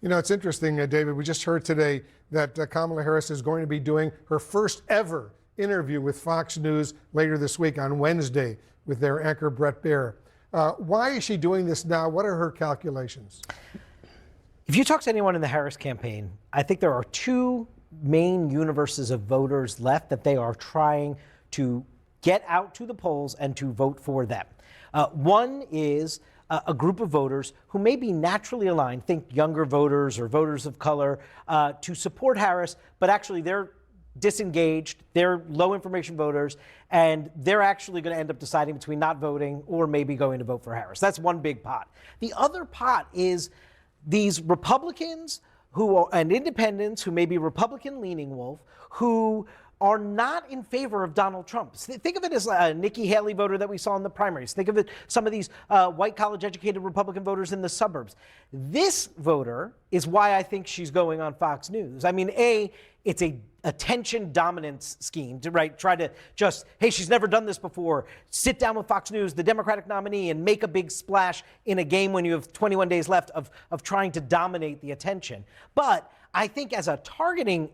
You know, it's interesting, David, we just heard today that Kamala Harris is going to be doing her first ever interview with Fox News later this week on Wednesday with their anchor Bret Baier. Why is she doing this now? What are her calculations? If you talk to anyone in the Harris campaign, I think there are two main universes of voters left that they are trying to get out to the polls and to vote for them. One is a group of voters who may be naturally aligned, think younger voters or voters of color, to support Harris, but actually they're disengaged, they're low information voters, and they're actually going to end up deciding between not voting or maybe going to vote for Harris. That's one big pot. The other pot is these Republicans and independents who may be Republican-leaning, Wolf, who are not in favor of Donald Trump. Think of it as a Nikki Haley voter that we saw in the primaries. Think of it, some of these white college-educated Republican voters in the suburbs. This voter is why I think she's going on Fox News. I mean, it's a attention dominance scheme to try to just, hey, she's never done this before. Sit down with Fox News, the Democratic nominee, and make a big splash in a game when you have 21 days left of trying to dominate the attention. But I think as a targeting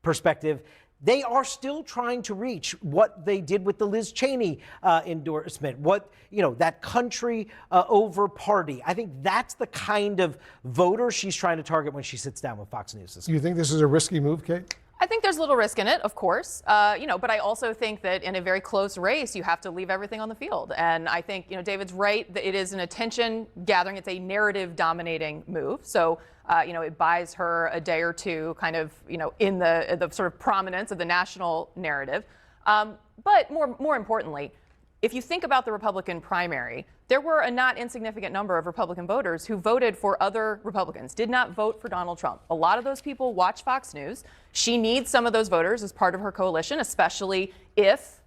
perspective, they are still trying to reach what they did with the Liz Cheney endorsement, that country over party. I think that's the kind of voter she's trying to target when she sits down with Fox News. Do you think this is a risky move, Kate? I think there's a little risk in it, of course, but I also think that in a very close race, you have to leave everything on the field. And I think, David's right that it is an attention gathering. It's a narrative dominating move. So, it buys her a day or two kind of, in the sort of prominence of the national narrative. But more importantly, if you think about the Republican primary, there were a not insignificant number of Republican voters who voted for other Republicans, did not vote for Donald Trump. A lot of those people watch Fox News. She needs some of those voters as part of her coalition, especially if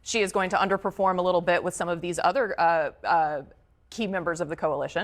she is going to underperform a little bit with some of these other key members of the coalition.